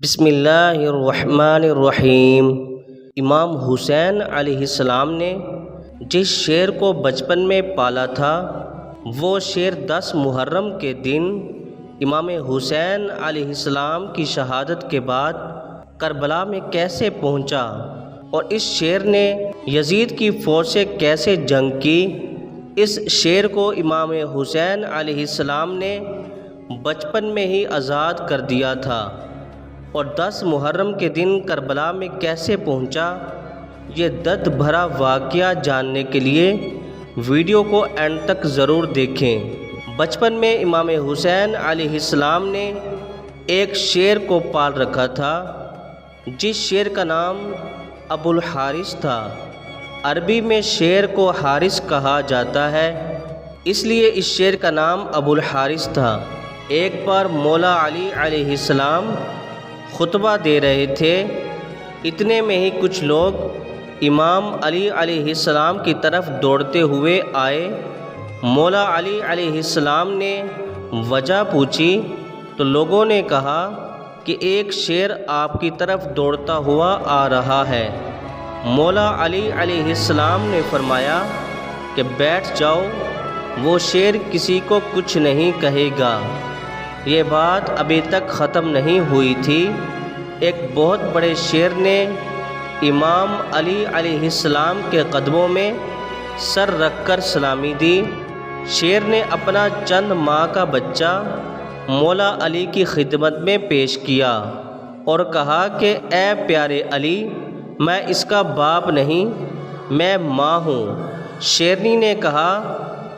بسم اللہ الرحمن الرحیم۔ امام حسین علیہ السلام نے جس شیر کو بچپن میں پالا تھا وہ شیر 10 محرم کے دن امام حسین علیہ السلام کی شہادت کے بعد کربلا میں کیسے پہنچا اور اس شیر نے یزید کی فوج سے کیسے جنگ کی، اس شیر کو امام حسین علیہ السلام نے بچپن میں ہی آزاد کر دیا تھا اور 10 محرم کے دن کربلا میں کیسے پہنچا، یہ درد بھرا واقعہ جاننے کے لیے ویڈیو کو اینڈ تک ضرور دیکھیں۔ بچپن میں امام حسین علیہ السلام نے ایک شیر کو پال رکھا تھا جس شیر کا نام ابو الحارث تھا۔ عربی میں شیر کو حارث کہا جاتا ہے، اس لیے اس شیر کا نام ابو الحارث تھا۔ ایک بار مولا علی علیہ السلام خطبہ دے رہے تھے، اتنے میں ہی کچھ لوگ امام علی علیہ السلام کی طرف دوڑتے ہوئے آئے۔ مولا علی علیہ السلام نے وجہ پوچھی تو لوگوں نے کہا کہ ایک شیر آپ کی طرف دوڑتا ہوا آ رہا ہے۔ مولا علی علیہ السلام نے فرمایا کہ بیٹھ جاؤ، وہ شیر کسی کو کچھ نہیں کہے گا۔ یہ بات ابھی تک ختم نہیں ہوئی تھی، ایک بہت بڑے شیر نے امام علی علیہ السلام کے قدموں میں سر رکھ کر سلامی دی۔ شیر نے اپنا چند ماہ کا بچہ مولا علی کی خدمت میں پیش کیا اور کہا کہ اے پیارے علی، میں اس کا باپ نہیں، میں ماں ہوں۔ شیرنی نے کہا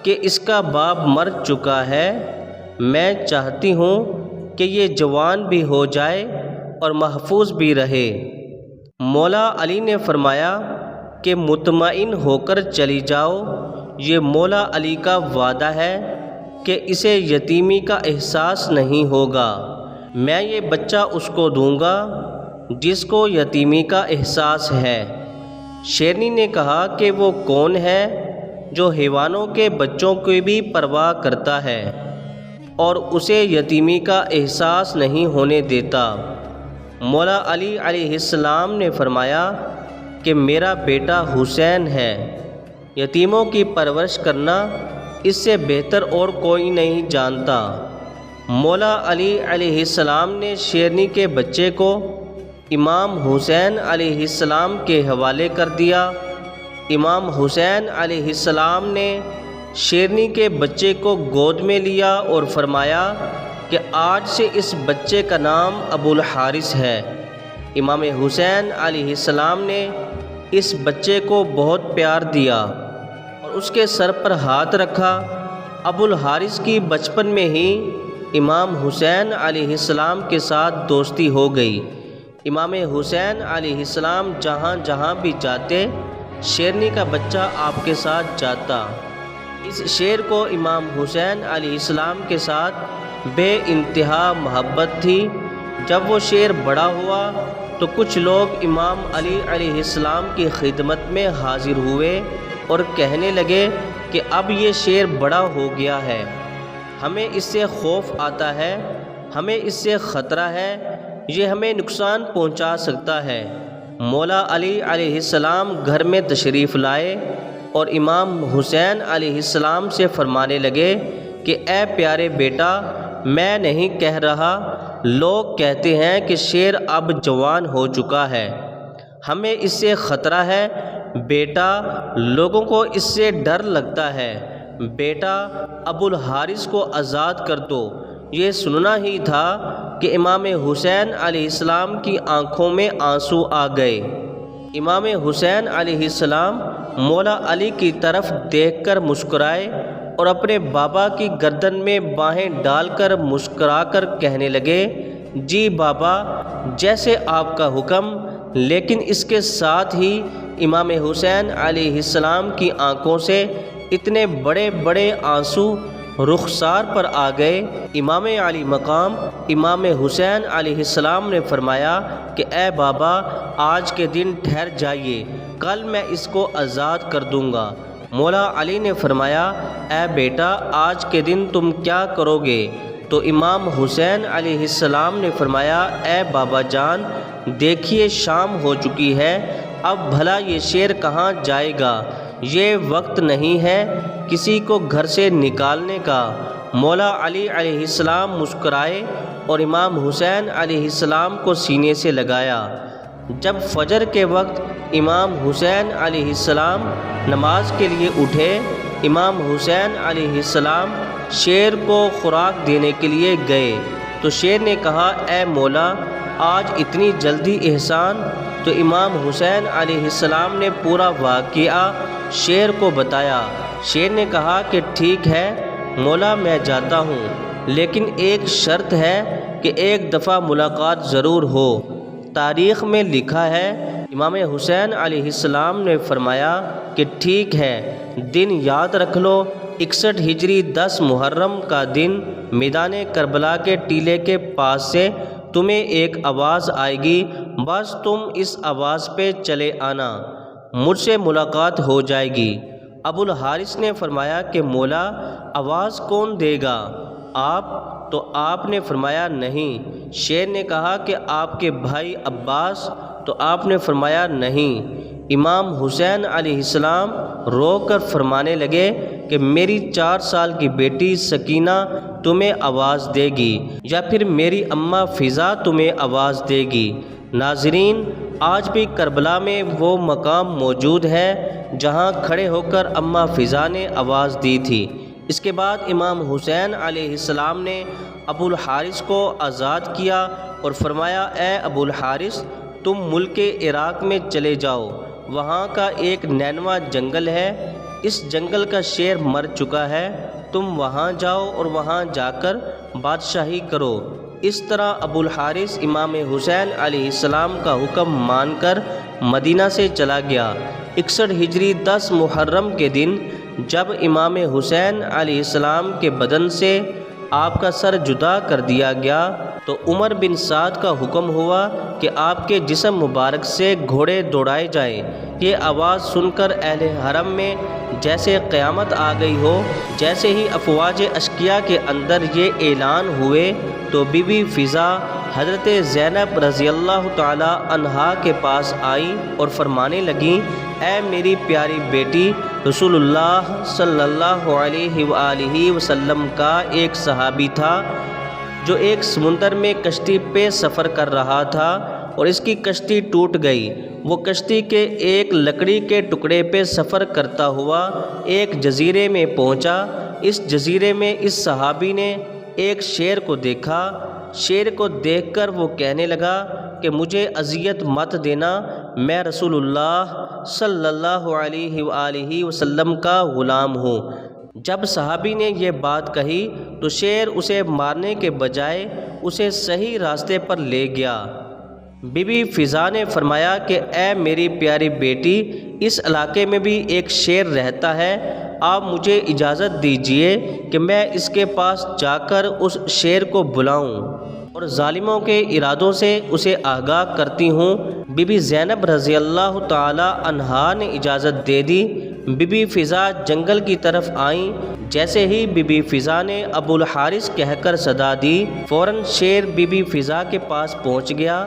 کہ اس کا باپ مر چکا ہے، میں چاہتی ہوں کہ یہ جوان بھی ہو جائے اور محفوظ بھی رہے۔ مولا علی نے فرمایا کہ مطمئن ہو کر چلی جاؤ، یہ مولا علی کا وعدہ ہے کہ اسے یتیمی کا احساس نہیں ہوگا، میں یہ بچہ اس کو دوں گا جس کو یتیمی کا احساس ہے۔ شیرنی نے کہا کہ وہ کون ہے جو حیوانوں کے بچوں کی بھی پرواہ کرتا ہے اور اسے یتیمی کا احساس نہیں ہونے دیتا؟ مولا علی علیہ السلام نے فرمایا کہ میرا بیٹا حسین ہے، یتیموں کی پرورش کرنا اس سے بہتر اور کوئی نہیں جانتا۔ مولا علی علیہ السلام نے شیرنی کے بچے کو امام حسین علیہ السلام کے حوالے کر دیا۔ امام حسین علیہ السلام نے شیرنی کے بچے کو گود میں لیا اور فرمایا کہ آج سے اس بچے کا نام ابو الحارث ہے۔ امام حسین علیہ السلام نے اس بچے کو بہت پیار دیا اور اس کے سر پر ہاتھ رکھا۔ ابو الحارث کی بچپن میں ہی امام حسین علیہ السلام کے ساتھ دوستی ہو گئی۔ امام حسین علیہ السلام جہاں جہاں بھی جاتے، شیرنی کا بچہ آپ کے ساتھ جاتا۔ اس شیر کو امام حسین علیہ السلام کے ساتھ بے انتہا محبت تھی۔ جب وہ شیر بڑا ہوا تو کچھ لوگ امام علی علیہ السلام کی خدمت میں حاضر ہوئے اور کہنے لگے کہ اب یہ شیر بڑا ہو گیا ہے، ہمیں اس سے خوف آتا ہے، ہمیں اس سے خطرہ ہے، یہ ہمیں نقصان پہنچا سکتا ہے۔ مولا علی علیہ السلام گھر میں تشریف لائے اور امام حسین علیہ السلام سے فرمانے لگے کہ اے پیارے بیٹا، میں نہیں کہہ رہا، لوگ کہتے ہیں کہ شیر اب جوان ہو چکا ہے، ہمیں اس سے خطرہ ہے بیٹا، لوگوں کو اس سے ڈر لگتا ہے، بیٹا ابو الحارث کو آزاد کر دو۔ یہ سننا ہی تھا کہ امام حسین علیہ السلام کی آنکھوں میں آنسو آ گئے۔ امام حسین علیہ السلام مولا علی کی طرف دیکھ کر مسکرائے اور اپنے بابا کی گردن میں باہیں ڈال کر مسکرا کر کہنے لگے، جی بابا، جیسے آپ کا حکم۔ لیکن اس کے ساتھ ہی امام حسین علیہ السلام کی آنکھوں سے اتنے بڑے بڑے آنسو رخسار پر آ گئے۔ امام علی مقام امام حسین علیہ السلام نے فرمایا کہ اے بابا، آج کے دن ٹھہر جائیے، کل میں اس کو آزاد کر دوں گا۔ مولا علی نے فرمایا، اے بیٹا، آج کے دن تم کیا کرو گے؟ تو امام حسین علیہ السلام نے فرمایا اے بابا جان، دیکھیے شام ہو چکی ہے، اب بھلا یہ شیر کہاں جائے گا؟ یہ وقت نہیں ہے کسی کو گھر سے نکالنے کا۔ مولا علی علیہ السلام مسکرائے اور امام حسین علیہ السلام کو سینے سے لگایا۔ جب فجر کے وقت امام حسین علیہ السلام نماز کے لیے اٹھے، امام حسین علیہ السلام شیر کو خوراک دینے کے لیے گئے تو شیر نے کہا اے مولا، آج اتنی جلدی احسان؟ تو امام حسین علیہ السلام نے پورا واقعہ شیر کو بتایا۔ شیر نے کہا کہ ٹھیک ہے مولا، میں جاتا ہوں، لیکن ایک شرط ہے کہ ایک دفعہ ملاقات ضرور ہو۔ تاریخ میں لکھا ہے امام حسین علیہ السلام نے فرمایا کہ ٹھیک ہے، دن یاد رکھ لو، 61 ہجری 10 محرم کا دن میدان کربلا کے ٹیلے کے پاس سے تمہیں ایک آواز آئے گی، بس تم اس آواز پہ چلے آنا، مجھ سے ملاقات ہو جائے گی۔ ابو الحارث نے فرمایا کہ مولا، آواز کون دے گا؟ آپ؟ تو آپ نے فرمایا نہیں۔ شیر نے کہا کہ آپ کے بھائی عباس؟ تو آپ نے فرمایا نہیں۔ امام حسین علیہ السلام رو کر فرمانے لگے کہ میری 4 سال کی بیٹی سکینہ تمہیں آواز دے گی، یا پھر میری اماں فضا تمہیں آواز دے گی۔ ناظرین، آج بھی کربلا میں وہ مقام موجود ہے جہاں کھڑے ہو کر اماں فضا نے آواز دی تھی۔ اس کے بعد امام حسین علیہ السلام نے ابو الحارث کو آزاد کیا اور فرمایا اے ابو الحارث، تم ملک عراق میں چلے جاؤ، وہاں کا ایک نینوا جنگل ہے، اس جنگل کا شیر مر چکا ہے، تم وہاں جاؤ اور وہاں جا کر بادشاہی کرو۔ اس طرح ابو الحارث امام حسین علیہ السلام کا حکم مان کر مدینہ سے چلا گیا۔ 61 ہجری 10 محرم کے دن جب امام حسین علیہ السلام کے بدن سے آپ کا سر جدا کر دیا گیا تو عمر بن سعد کا حکم ہوا کہ آپ کے جسم مبارک سے گھوڑے دوڑائے جائیں۔ یہ آواز سن کر اہل حرم میں جیسے قیامت آ گئی ہو۔ جیسے ہی افواج اشقیاء کے اندر یہ اعلان ہوئے تو بی بی فضا حضرت زینب رضی اللہ تعالی عنہا کے پاس آئیں اور فرمانے لگیں اے میری پیاری بیٹی، رسول اللہ صلی اللہ علیہ وآلہ وسلم کا ایک صحابی تھا جو ایک سمندر میں کشتی پہ سفر کر رہا تھا اور اس کی کشتی ٹوٹ گئی۔ وہ کشتی کے ایک لکڑی کے ٹکڑے پہ سفر کرتا ہوا ایک جزیرے میں پہنچا۔ اس جزیرے میں اس صحابی نے ایک شیر کو دیکھا۔ شیر کو دیکھ کر وہ کہنے لگا کہ مجھے اذیت مت دینا، میں رسول اللہ صلی اللہ علیہ وآلہ وسلم کا غلام ہوں۔ جب صحابی نے یہ بات کہی تو شیر اسے مارنے کے بجائے اسے صحیح راستے پر لے گیا۔ بی بی فضا نے فرمایا کہ اے میری پیاری بیٹی، اس علاقے میں بھی ایک شیر رہتا ہے، آپ مجھے اجازت دیجیے کہ میں اس کے پاس جا کر اس شیر کو بلاؤں اور ظالموں کے ارادوں سے اسے آگاہ کرتی ہوں۔ بی بی زینب رضی اللہ تعالی عنہا نے اجازت دے دی۔ بی بی فضا جنگل کی طرف آئیں۔ جیسے ہی بی بی فضا نے ابو الحارث کہہ کر صدا دی، فوراً شیر بی بی فضا کے پاس پہنچ گیا۔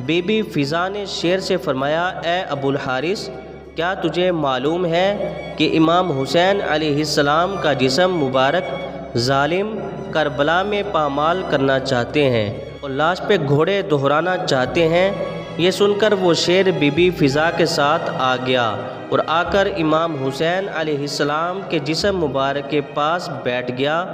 بی بی فضا نے شیر سے فرمایا اے ابو الحارث، کیا تجھے معلوم ہے کہ امام حسین علیہ السلام کا جسم مبارک ظالم کربلا میں پامال کرنا چاہتے ہیں اور لاش پہ گھوڑے دہرانا چاہتے ہیں؟ یہ سن کر وہ شیر بی بی فضا کے ساتھ آ گیا اور آ کر امام حسین علیہ السلام کے جسم مبارک کے پاس بیٹھ گیا۔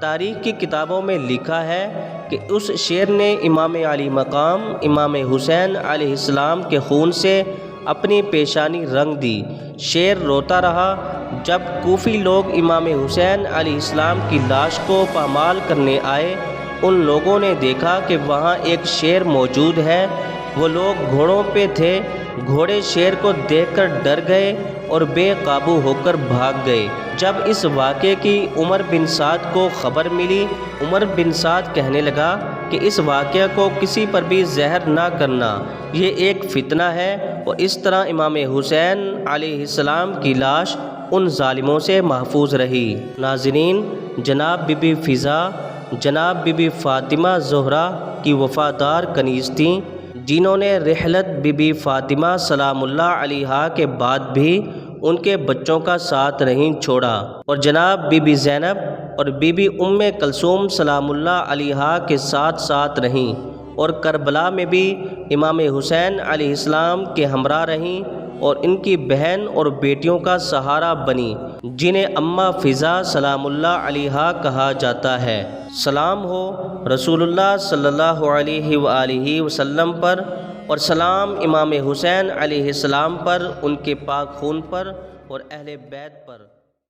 تاریخ کی کتابوں میں لکھا ہے کہ اس شیر نے امام علی مقام امام حسین علیہ السلام کے خون سے اپنی پیشانی رنگ دی۔ شیر روتا رہا۔ جب کوفی لوگ امام حسین علیہ السلام کی لاش کو پامال کرنے آئے، ان لوگوں نے دیکھا کہ وہاں ایک شیر موجود ہے۔ وہ لوگ گھوڑوں پہ تھے، گھوڑے شیر کو دیکھ کر ڈر گئے اور بے قابو ہو کر بھاگ گئے۔ جب اس واقعے کی عمر بن سعد کو خبر ملی، عمر بن سعد کہنے لگا کہ اس واقعہ کو کسی پر بھی زہر نہ کرنا، یہ ایک فتنہ ہے، اور اس طرح امام حسین علیہ السلام کی لاش ان ظالموں سے محفوظ رہی۔ ناظرین، جناب بی بی فضا جناب بی بی فاطمہ زہرا کی وفادار کنیز تھیں، جنہوں نے رحلت بی بی فاطمہ سلام اللہ علیہا کے بعد بھی ان کے بچوں کا ساتھ نہیں چھوڑا، اور جناب بی بی زینب اور بی بی ام کلثوم سلام اللہ علیہا کے ساتھ ساتھ رہیں، اور کربلا میں بھی امام حسین علیہ السلام کے ہمراہ رہیں اور ان کی بہن اور بیٹیوں کا سہارا بنی، جنہیں اماں فضا سلام اللہ علیہا کہا جاتا ہے۔ سلام ہو رسول اللہ صلی اللہ علیہ وآلہ وسلم پر، اور سلام امام حسین علیہ السلام پر، ان کے پاک خون پر اور اہل بیت پر۔